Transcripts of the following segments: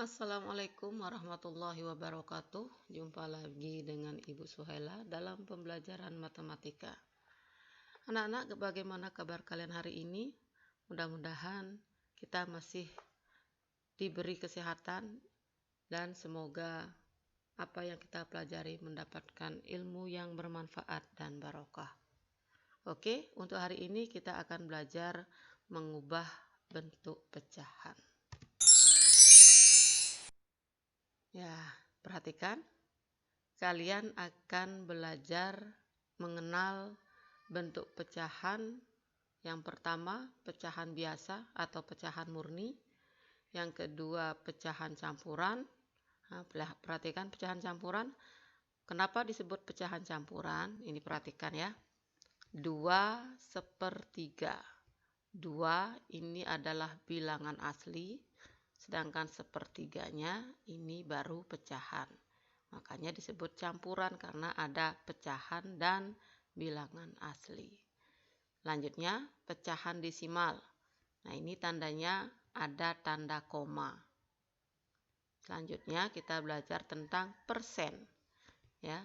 Assalamualaikum warahmatullahi wabarakatuh. Jumpa lagi dengan Ibu Suhaila dalam pembelajaran matematika. Anak-anak, bagaimana kabar kalian hari ini? Mudah-mudahan kita masih diberi kesehatan dan semoga apa yang kita pelajari mendapatkan ilmu yang bermanfaat dan barokah. Oke, untuk hari ini kita akan belajar mengubah bentuk pecahan. Ya, perhatikan. Kalian akan belajar mengenal bentuk pecahan. Yang pertama, pecahan biasa atau pecahan murni. Yang kedua, pecahan campuran. Nah, perhatikan pecahan campuran. Kenapa disebut pecahan campuran? Ini perhatikan ya. 2/3. 2 ini adalah bilangan asli, sedangkan sepertiganya ini baru pecahan. Makanya disebut campuran karena ada pecahan dan bilangan asli. Lanjutnya, pecahan desimal. Nah, ini tandanya ada tanda koma. Selanjutnya kita belajar tentang persen. Ya,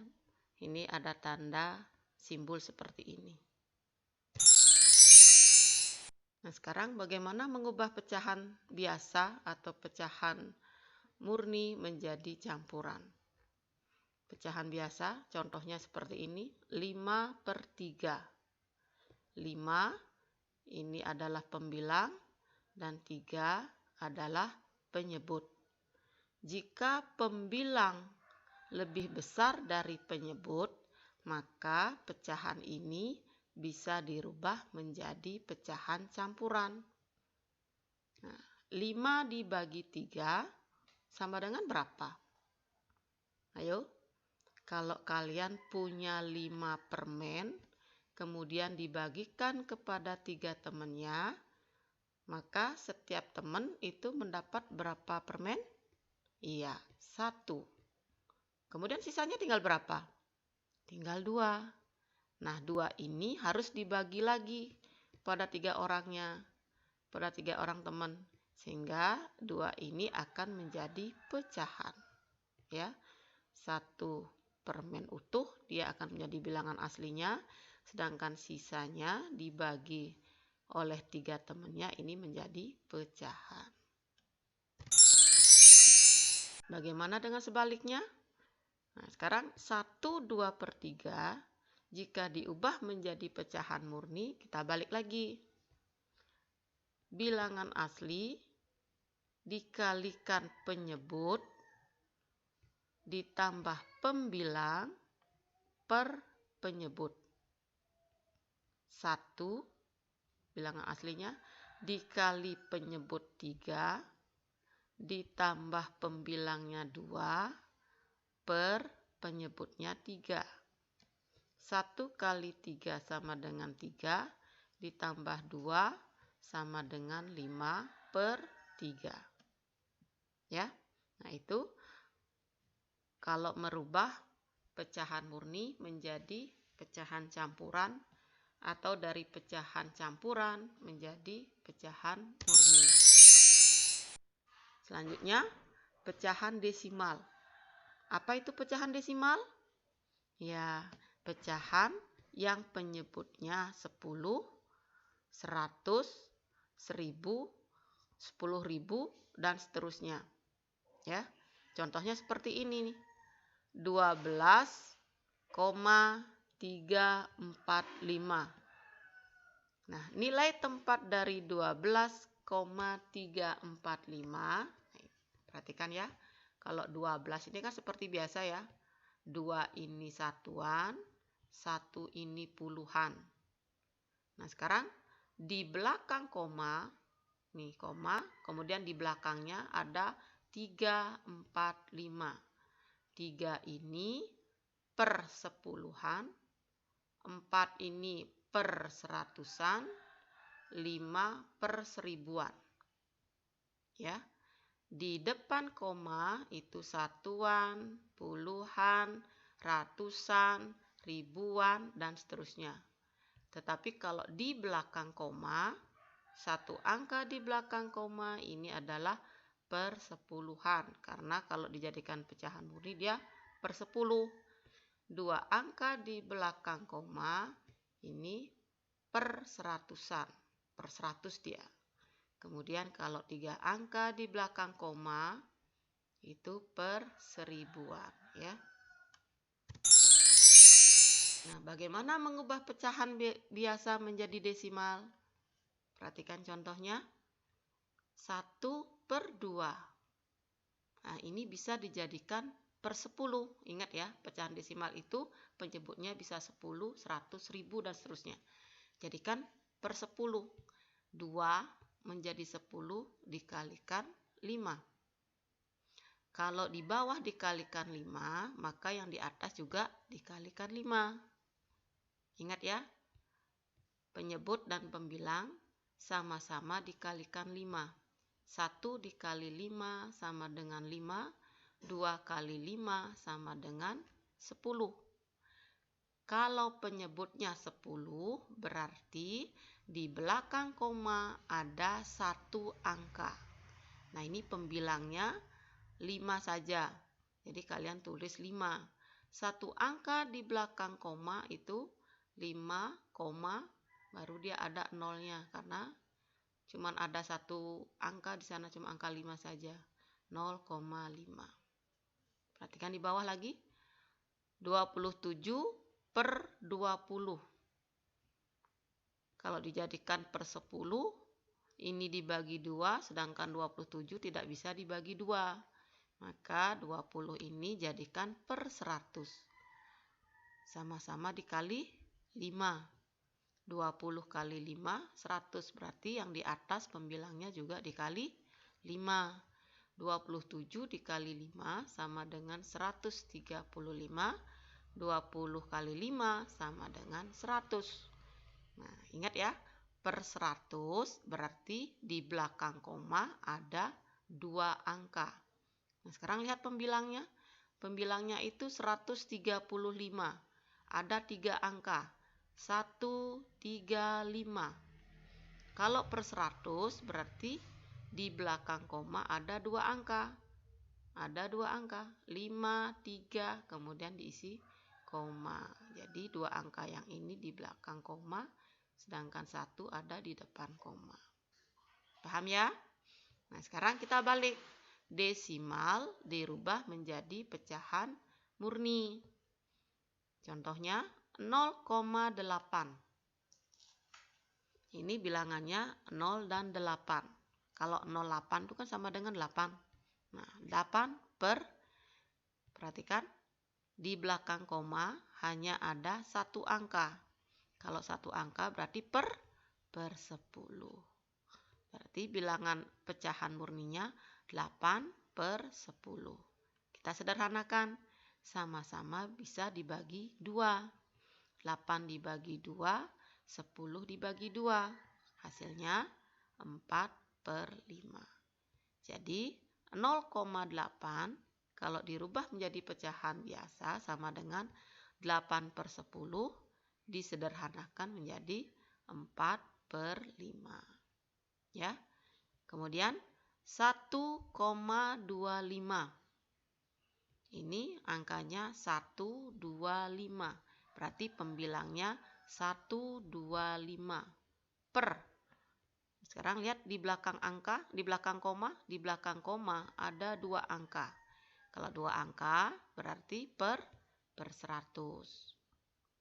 ini ada tanda simbol seperti ini. Nah, sekarang bagaimana mengubah pecahan biasa atau pecahan murni menjadi campuran? Pecahan biasa, contohnya seperti ini, 5/3. 5 ini adalah pembilang dan 3 adalah penyebut. Jika pembilang lebih besar dari penyebut, maka pecahan ini bisa dirubah menjadi pecahan campuran. Nah, 5 dibagi 3 sama dengan berapa? Ayo, kalau kalian punya 5 permen, kemudian dibagikan kepada 3 temannya, maka setiap teman itu mendapat berapa permen? Iya, 1. Kemudian sisanya tinggal berapa? Tinggal 2. Nah, 2 ini harus dibagi lagi pada 3 orangnya, pada 3 orang teman, sehingga 2 ini akan menjadi pecahan. Ya, 1 permen utuh dia akan menjadi bilangan aslinya, sedangkan sisanya dibagi oleh 3 temannya ini menjadi pecahan. Bagaimana dengan sebaliknya? Nah, sekarang 1/2/3 jika diubah menjadi pecahan murni, kita balik lagi. Bilangan asli dikalikan penyebut ditambah pembilang per penyebut. 1 bilangan aslinya dikali penyebut 3 ditambah pembilangnya 2 per penyebutnya 3. 1 kali 3 sama dengan 3 ditambah 2 sama dengan 5/3. Ya, nah itu kalau merubah pecahan murni menjadi pecahan campuran atau dari pecahan campuran menjadi pecahan murni. Selanjutnya, pecahan desimal. Apa itu pecahan desimal? Ya, pecahan yang penyebutnya 10, 100, 1000, 10.000 dan seterusnya. Ya. Contohnya seperti ini nih. 12,345. Nah, nilai tempat dari 12,345. Perhatikan ya. Kalau 12 ini kan seperti biasa ya. 2 ini satuan, 1 ini puluhan. Nah, sekarang di belakang koma, nih koma, kemudian di belakangnya ada 345. 3 ini per sepuluhan, 4 ini per seratusan, 5 per seribuan. Ya. Di depan koma itu satuan, puluhan, ratusan, ribuan, dan seterusnya. Tetapi kalau di belakang koma, satu angka di belakang koma ini adalah persepuluhan, karena kalau dijadikan pecahan murni dia per 10. 2 angka di belakang koma ini per seratusan, per 100 dia. Kemudian kalau 3 angka di belakang koma itu per seribuan, ya. Nah, bagaimana mengubah pecahan biasa menjadi desimal? Perhatikan contohnya. 1/2. Nah, ini bisa dijadikan per 10. Ingat ya, pecahan desimal itu penyebutnya bisa 10, 100, 1000, dan seterusnya. Jadikan per 10. 2 menjadi 10 dikalikan 5. Kalau di bawah dikalikan 5, maka yang di atas juga dikalikan 5. Ingat ya, penyebut dan pembilang sama-sama dikalikan 5. 1 dikali 5 sama dengan 5, 2 kali 5 sama dengan 10. Kalau penyebutnya 10, berarti di belakang koma ada 1 angka. Nah, ini pembilangnya 5 saja. Jadi kalian tulis 5. 1 angka di belakang koma itu 5, baru dia ada nolnya, karena cuman ada 1 angka di sana, cuma angka 5 saja. 0,5. Perhatikan di bawah lagi. 27/20. Kalau dijadikan per 10, ini dibagi 2, sedangkan 27 tidak bisa dibagi 2. Maka 20 ini jadikan per 100. Sama-sama dikali 5. 20 kali 5, 100. Berarti yang di atas pembilangnya juga dikali 5. 27 dikali 5 sama dengan 135. 20 kali 5 sama dengan 100. Nah, ingat ya, per 100 berarti di belakang koma ada 2 angka. Nah, sekarang lihat pembilangnya. Pembilangnya itu 135. Ada 3 angka. 1, 3, 5. Kalau per 100 berarti di belakang koma ada 2 angka. Ada 2 angka. 5, 3, kemudian diisi koma. Jadi 2 angka yang ini di belakang koma, sedangkan 1 ada di depan koma. Paham ya? Nah, sekarang kita balik. Desimal dirubah menjadi pecahan murni. Contohnya 0,8. Ini bilangannya 0 dan 8. Kalau 0,8 itu kan sama dengan 8. Nah, 8 per, perhatikan, di belakang koma hanya ada 1 angka. Kalau 1 angka berarti per 10. Berarti bilangan pecahan murninya 8/10. Kita sederhanakan. Sama-sama bisa dibagi 2. 8 dibagi 2, 10 dibagi 2. Hasilnya 4/5. Jadi 0,8 kalau dirubah menjadi pecahan biasa sama dengan 8/10, disederhanakan menjadi 4/5. Ya. Kemudian 1,25. Ini angkanya 125. Berarti pembilangnya 125 per. Sekarang lihat di belakang angka, di belakang koma ada 2 angka. Kalau 2 angka berarti per 100.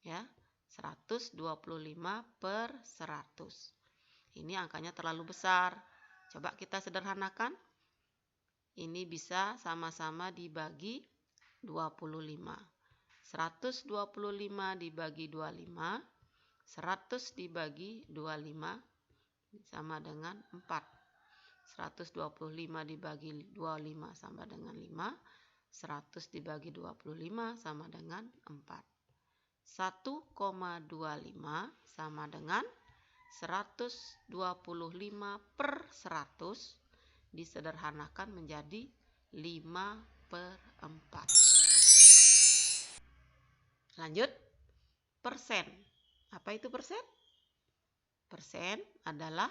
Ya, 125/100. Ini angkanya terlalu besar. Coba kita sederhanakan. Ini bisa sama-sama dibagi 25. 125 dibagi 25, 100 dibagi 25 sama dengan 4. 125 dibagi 25 sama dengan 5, 100 dibagi 25 sama dengan 4. 1,25 sama dengan 125/100, disederhanakan menjadi 5/4. Lanjut, persen. Apa itu persen? Persen adalah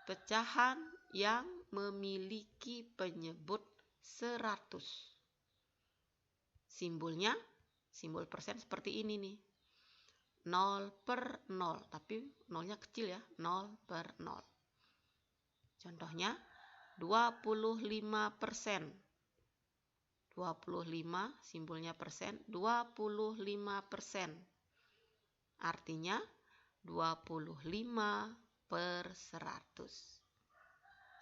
pecahan yang memiliki penyebut 100. Simbolnya, simbol persen seperti ini nih. 0/0, tapi nolnya kecil ya, 0/0. Contohnya 25%. 25 simbolnya persen, 25%. Artinya 25/100.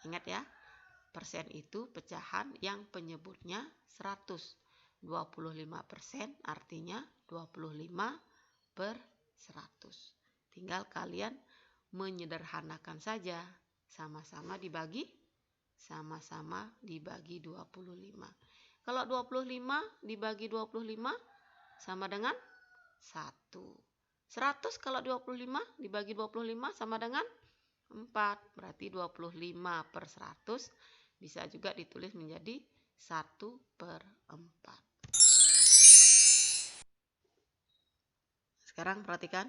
Ingat ya, persen itu pecahan yang penyebutnya 100. 25% artinya 25/100. Tinggal kalian menyederhanakan saja. Sama-sama dibagi 25. Kalau 25 dibagi 25 sama dengan 1. 100 kalau 25 dibagi 25 sama dengan 4. Berarti 25/100 bisa juga ditulis menjadi 1/4. Sekarang perhatikan.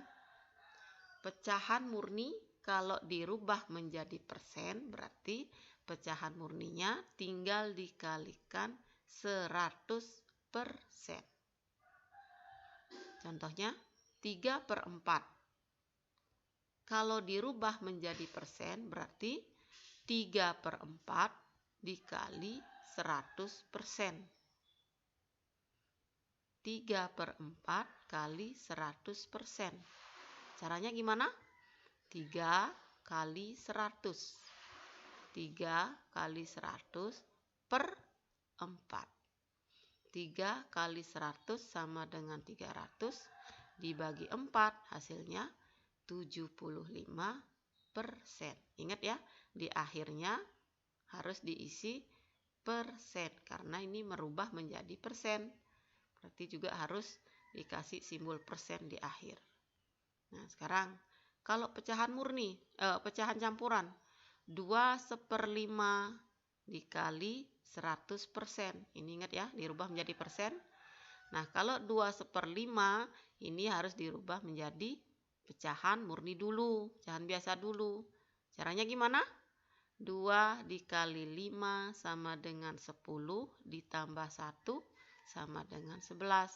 Pecahan murni kalau dirubah menjadi persen berarti pecahan murninya tinggal dikalikan 100%. Contohnya 3/4. Kalau dirubah menjadi persen berarti 3/4 dikali 100%. 3/4 kali 100%. Caranya gimana? 3 kali 100. 3 kali 100 per 4. 3 kali 100 sama dengan 300 dibagi 4 hasilnya 75%. Ingat ya, di akhirnya harus diisi persen karena ini merubah menjadi persen. Berarti juga harus dikasih simbol persen di akhir. Nah, sekarang kalau pecahan murni, pecahan campuran 2/5 dikali 100%. Ini ingat ya, dirubah menjadi persen. Nah, kalau 2/5 ini harus dirubah menjadi pecahan murni dulu, pecahan biasa dulu. Caranya gimana? 2 dikali 5 sama dengan 10 ditambah 1 sama dengan 11.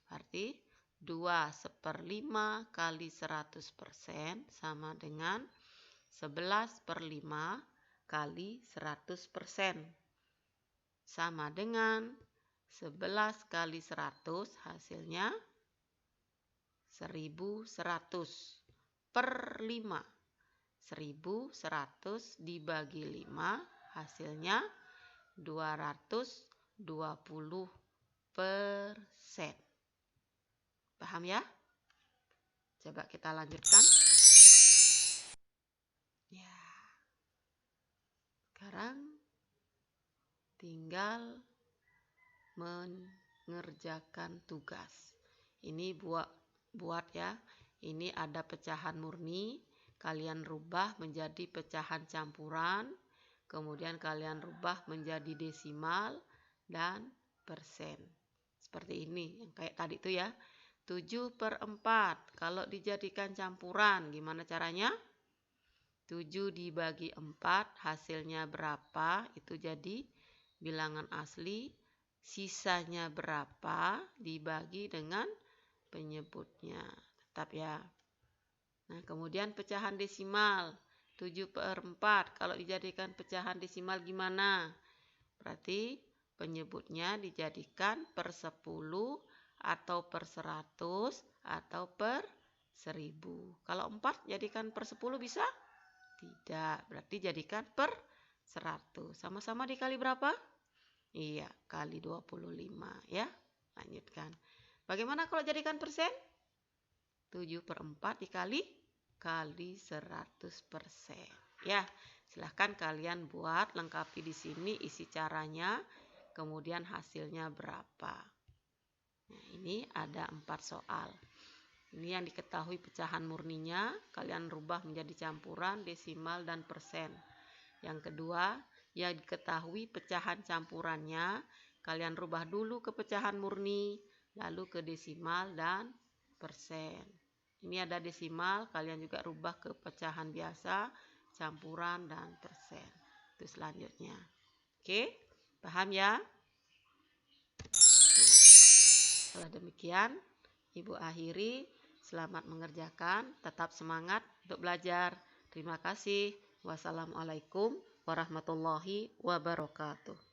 Berarti 2/5 kali 100% sama dengan 11/5 kali 100%. Sama dengan 11 kali 100 hasilnya 1100 per 5. 1100 dibagi 5 hasilnya 220%. Paham ya? Coba kita lanjutkan. Ya. Sekarang tinggal mengerjakan tugas. Ini buat ya. Ini ada pecahan murni, kalian rubah menjadi pecahan campuran, kemudian kalian rubah menjadi desimal dan persen. Seperti ini, yang kayak tadi tuh ya. 7/4 kalau dijadikan campuran, gimana caranya? 7 dibagi 4 hasilnya berapa? Itu jadi bilangan asli. Sisanya berapa dibagi dengan penyebutnya. Tetap ya. Nah, kemudian pecahan desimal 7/4 kalau dijadikan pecahan desimal gimana? Berarti penyebutnya dijadikan per 10 atau per 100 atau per 1000. Kalau 4 jadikan per 10 bisa? Tidak, berarti jadikan per 100. Sama-sama dikali berapa? Iya, kali 25 ya. Lanjutkan. Bagaimana kalau jadikan persen? 7/4 dikali 100%. Ya, silahkan kalian buat, lengkapi di sini isi caranya, kemudian hasilnya berapa. Nah, ini ada 4 soal. Ini yang diketahui pecahan murninya, kalian rubah menjadi campuran, desimal, dan persen. Yang kedua, yang diketahui pecahan campurannya, kalian rubah dulu ke pecahan murni, lalu ke desimal dan persen. Ini ada desimal, kalian juga rubah ke pecahan biasa, campuran, dan persen. waktu selanjutnya. Oke, paham ya? Setelah demikian, Ibu akhiri. Selamat mengerjakan, tetap semangat untuk belajar. Terima kasih. Wassalamualaikum warahmatullahi wabarakatuh.